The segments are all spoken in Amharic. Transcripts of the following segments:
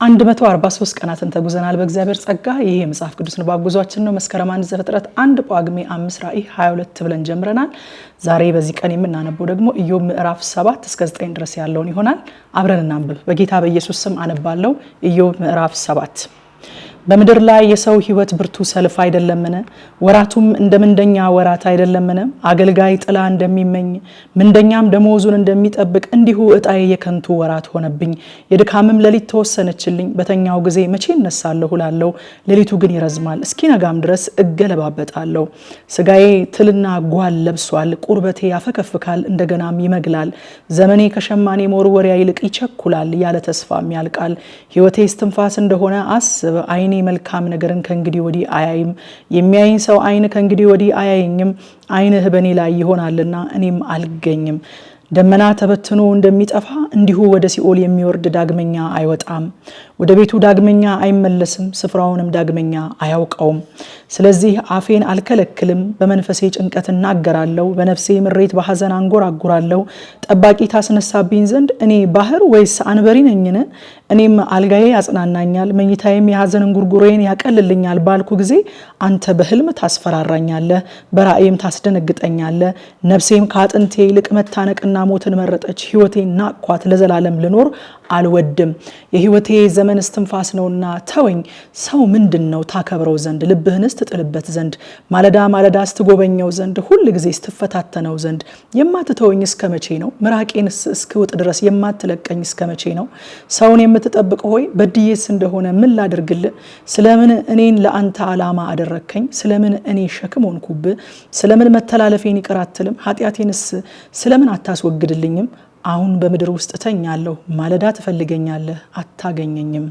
143 ቀናትን ተጉዘናል በእግዚአብሔር ጸጋ። ይሄ መጽሐፍ ቅዱስ ንባብ ጉዟችን ነው። መስከረም 1 ዘፍጥረት 1 ጳጉሜ 5 ራዕይ 22 ብለን ጀምረናል። ዛሬ በዚህ ቀን የምናነበው ደግሞ ኢዮብ ምዕራፍ 7 እስከ 9 ድረስ ያለውን ይሆናል። አብረን እናንብብ። በጌታ በኢየሱስ ስም አነባለሁ። ኢዮብ ምዕራፍ 7 በምድር ላይ የሰው ሕይወት ብርቱ ሰልፍ አይደለምን? ወራቱም እንደ ምንደኛ ወራት አይደለምን? አገልጋይ ጥላ እንደሚመኝ ምንደኛም ደሞዙን እንደሚጠብቅ እንዲሁ ዕጣዬ የከንቱ ወራት ሆነብኝ። የድካምም ሌሊት ተወሰነችልኝ። በተኛው ጊዜ መቼ እነሳለሁ እላለሁ። ሌሊቱ ግን ይረዝማል፣ እስኪነጋም ድረስ እገለባበጣለሁ። ስጋዬ ትልና ጓል ለብሷል፣ ቁርበቴ ያፈከፍካል፣ እንደገናም ይመግላል። ዘመኔ ከሸማኔ መወርወሪያ ይልቅ ይቸኩላል፣ ያለ ተስፋም ያልቃል። ሕይወቴ እስትንፋስ እንደሆነ አስብ። አይኔ መልካም ነገርን ከእንግዲህ ወዲህ አያይም። የሚያይን ሰው አይን ከእንግዲህ ወዲህ አያይኝም። አይንህ በእኔ ላይ ይሆናልና እኔም አልገኝም። ደመና ተበትኖ እንደሚጠፋ እንዲሁ ወደ ሲኦል የሚወርድ ዳግመኛ አይወጣም። ወደ ቤቱ ዳግመኛ አይመለስም፣ ስፍራውንም ዳግመኛ አያውቀውም። ስለዚህ አፌን አልከለክልም፣ በመንፈሴ ጭንቀት እናገራለሁ፣ በነፍሴ ምሬት በሐዘን አንጎራጉራለሁ። ጠባቂ ታስነሳብኝ ዘንድ እኔ ባህር ወይስ አንበሪ ነኝን? እኔም አልጋዬ ያጽናናኛል፣ መኝታዬም የሐዘን እንጉርጉሮዬን ያቀልልኛል ባልኩ ጊዜ አንተ በህልም ታስፈራራኛለህ፣ በራእይም ታስደነግጠኛለህ። ነፍሴም ከአጥንቴ ይልቅ መታነቅና ሞትን መረጠች። ሕይወቴን ናቅኳት፣ ለዘላለም ልኖር አልወድም። የሕይወቴ ዘመን እስትንፋስ ነውና ተወኝ። ሰው ምንድነው ታከብረው ዘንድ ልብህንስ ትጥልበት ዘንድ ማለዳ ማለዳ ስትጎበኘው ዘንድ ሁል ጊዜ ስትፈታተነው ዘንድ የማትተወኝ እስከ መቼ ነው? ምራቄንስ እስክውጥ ድረስ የማትለቀኝ እስከ መቼ ነው? ሰውን የምትጠብቅ ሆይ በድዬስ እንደሆነ ምን ላድርግልህ? ስለምን እኔን ለአንተ ዓላማ አደረከኝ? ስለምን እኔ ሸክም ሆንኩብህ? ስለምን መተላለፌን ይቅር አትልም? ኃጢአቴንስ ስለምን አታስወግድልኝም? አሁን በምድር ውስጥ ተኛለሁ፣ ማለዳ ትፈልገኛለህ፣ አታገኘኝም።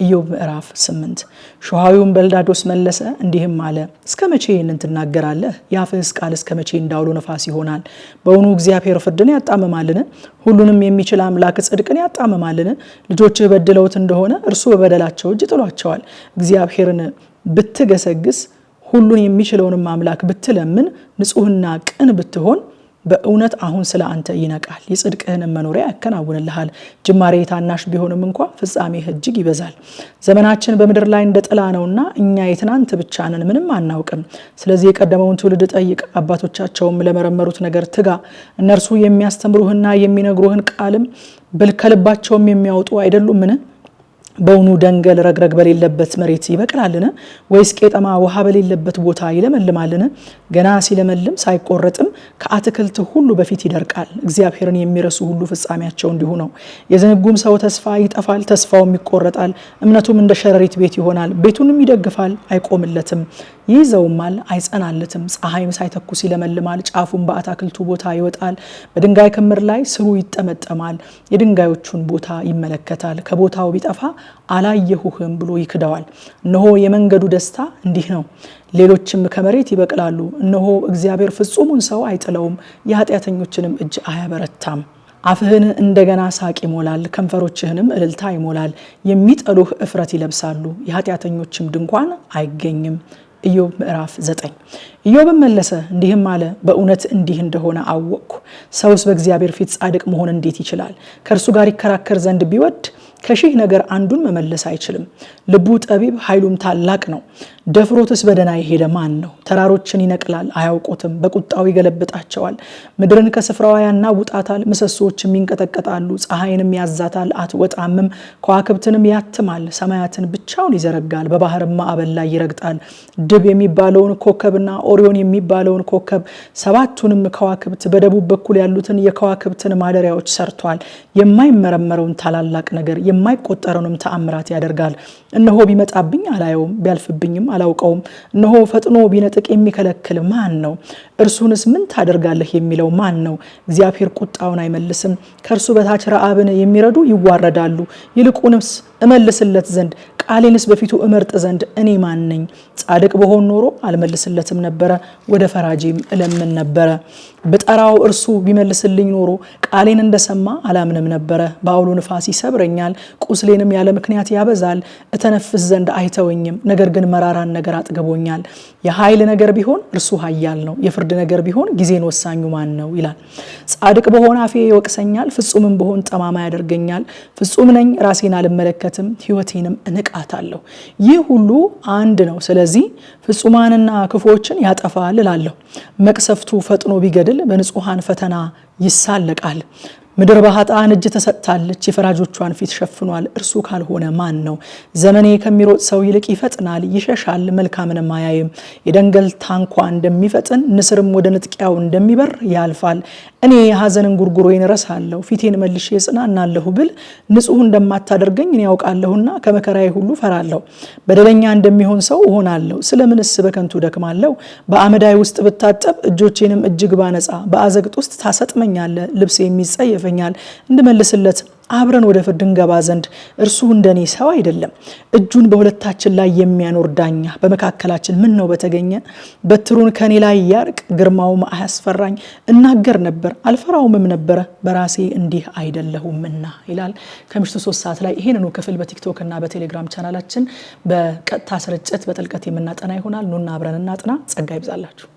ኢዮብ ምዕራፍ 8 ሾሃዊውን በልዳዶስ መለሰ እንዲህም አለ፣ እስከ መቼ ይህንን ትናገራለህ? የአፍህስ ቃል እስከ መቼ እንዳውሎ ነፋስ ይሆናል? በእውኑ እግዚአብሔር ፍርድን ያጣምማልን? ሁሉንም የሚችል አምላክ ጽድቅን ያጣምማልን? ልጆችህ በድለውት እንደሆነ እርሱ በበደላቸው እጅ ጥሏቸዋል። እግዚአብሔርን ብትገሰግስ ሁሉን የሚችለውንም አምላክ ብትለምን ንጹሕና ቅን ብትሆን በእውነት አሁን ስለ አንተ ይነቃል፣ የጽድቅህንም መኖሪያ ያከናውንልሃል። ጅማሬ ታናሽ ቢሆንም እንኳ ፍጻሜህ እጅግ ይበዛል። ዘመናችን በምድር ላይ እንደ ጥላ ነውና እኛ የትናንት ብቻ ነን፣ ምንም አናውቅም። ስለዚህ የቀደመውን ትውልድ ጠይቅ፣ አባቶቻቸውም ለመረመሩት ነገር ትጋ። እነርሱ የሚያስተምሩህና የሚነግሩህን ቃልም ከልባቸውም የሚያወጡ አይደሉምን? በውኑ ደንገል ረግረግ በሌለበት መሬት ይበቅላልን? ወይስ ቄጠማ ውሃ በሌለበት ቦታ ይለመልማልን? ገና ሲለመልም ሳይቆረጥም ከአትክልት ሁሉ በፊት ይደርቃል። እግዚአብሔርን የሚረሱ ሁሉ ፍጻሜያቸው እንዲሁ ነው። የዝንጉም ሰው ተስፋ ይጠፋል፣ ተስፋውም ይቆረጣል። እምነቱም እንደ ሸረሪት ቤት ይሆናል። ቤቱንም ይደግፋል፣ አይቆምለትም። ይይዘውማል፣ አይጸናለትም። ፀሐይም ሳይተኩስ ይለመልማል፣ ጫፉም በአትክልቱ ቦታ ይወጣል። በድንጋይ ክምር ላይ ስሩ ይጠመጠማል፣ የድንጋዮቹን ቦታ ይመለከታል። ከቦታው ቢጠፋ አላየሁህም ብሎ ይክደዋል። እነሆ የመንገዱ ደስታ እንዲህ ነው፣ ሌሎችም ከመሬት ይበቅላሉ። እነሆ እግዚአብሔር ፍጹሙን ሰው አይጥለውም፣ የኃጢአተኞችንም እጅ አያበረታም። አፍህን እንደገና ሳቅ ይሞላል፣ ከንፈሮችህንም እልልታ ይሞላል። የሚጠሉህ እፍረት ይለብሳሉ፣ የኃጢአተኞችም ድንኳን አይገኝም። ኢዮብ ምዕራፍ 9 ኢዮብም መለሰ እንዲህም አለ፣ በእውነት እንዲህ እንደሆነ አወቅኩ። ሰውስ በእግዚአብሔር ፊት ጻድቅ መሆን እንዴት ይችላል? ከእርሱ ጋር ይከራከር ዘንድ ቢወድ ከሺህ ነገር አንዱን መመለስ አይችልም። ልቡ ጠቢብ ኃይሉም ታላቅ ነው። ደፍሮትስ በደና የሄደ ማን ነው? ተራሮችን ይነቅላል አያውቁትም፣ በቁጣው ይገለብጣቸዋል። ምድርን ከስፍራዋ ያናውጣታል፣ ምሰሶችም ይንቀጠቀጣሉ። ፀሐይንም ያዛታል አትወጣምም፣ ከዋክብትንም ያትማል። ሰማያትን ብቻውን ይዘረጋል፣ በባህርም ማዕበል ላይ ይረግጣል። ድብ የሚባለውን ኮከብና ኦሪዮን የሚባለውን ኮከብ፣ ሰባቱንም ከዋክብት፣ በደቡብ በኩል ያሉትን የከዋክብትን ማደሪያዎች ሰርቷል። የማይመረመረውን ታላላቅ ነገር የማይቆጠረውንም ተአምራት ያደርጋል። እነሆ ቢመጣብኝ አላየውም፣ ቢያልፍብኝም አላውቀውም። እነሆ ፈጥኖ ቢነጥቅ የሚከለክል ማን ነው? እርሱንስ ምን ታደርጋለህ የሚለው ማን ነው? እግዚአብሔር ቁጣውን አይመልስም። ከእርሱ በታች ረዓብን የሚረዱ ይዋረዳሉ። ይልቁንስ እመልስለት ዘንድ ቃሌንስ በፊቱ እመርጥ ዘንድ እኔ ማን ነኝ? ጻድቅ በሆን ኖሮ አልመልስለትም ነበረ፣ ወደ ፈራጂም እለምን ነበረ። በጠራው እርሱ ቢመልስልኝ ኖሮ ቃሌን እንደሰማ አላምንም ነበረ። በአውሎ ንፋስ ይሰብረኛል፣ ቁስሌንም ያለ ምክንያት ያበዛል። እተነፍስ ዘንድ አይተወኝም፣ ነገር ግን መራራን ነገር አጥግቦኛል። የኃይል ነገር ቢሆን እርሱ ኃያል ነው፣ የፍርድ ነገር ቢሆን ጊዜን ወሳኙ ማን ነው ይላል። ጻድቅ በሆነ አፌ ይወቅሰኛል፣ ፍጹምም በሆን ጠማማ ያደርገኛል። ፍጹም ነኝ፣ ራሴን አልመለከትም፣ ሕይወቴንም እንቃታለሁ። ይህ ሁሉ አንድ ነው፣ ስለዚህ ፍጹማንና ክፉዎችን ያጠፋል እላለሁ። መቅሰፍቱ ፈጥኖ ቢገድል በንጹሐን ፈተና ይሳለቃል። ምድር በኃጥአን እጅ ተሰጥታለች፣ የፈራጆቿን ፊት ሸፍኗል። እርሱ ካልሆነ ማን ነው? ዘመኔ ከሚሮጥ ሰው ይልቅ ይፈጥናል፣ ይሸሻል፣ መልካምንም አያይም። የደንገል ታንኳ እንደሚፈጥን ንስርም ወደ ንጥቂያው እንደሚበር ያልፋል። እኔ የሐዘንን ጉርጉሮዬን እረሳለሁ፣ ፊቴን መልሼ እጽናናለሁ ብል ንጹሕ እንደማታደርገኝ እኔ ያውቃለሁና ከመከራዬ ሁሉ ፈራለሁ። በደለኛ እንደሚሆን ሰው እሆናለሁ፣ ስለምንስ በከንቱ ደክማለሁ? በአመዳይ ውስጥ ብታጠብ እጆቼንም እጅግ ባነጻ በአዘግጥ ውስጥ ታሰጥመኛለህ። ልብስ የሚጸየፍ እንድመልስለት አብረን ወደ ፍርድ እንገባ ዘንድ እርሱ እንደኔ ሰው አይደለም። እጁን በሁለታችን ላይ የሚያኖር ዳኛ በመካከላችን ምን ነው በተገኘ። በትሩን ከኔ ላይ ያርቅ፣ ግርማውም አያስፈራኝ። እናገር ነበር አልፈራውምም ነበረ፣ በራሴ እንዲህ አይደለሁምና ይላል። ከምሽቱ 3 ሰዓት ላይ ይሄንኑ ክፍል በቲክቶክ እና በቴሌግራም ቻናላችን በቀጥታ ስርጭት በጥልቀት የምናጠና ይሆናል። ኑና አብረን እናጥና። ጸጋ ይብዛላችሁ።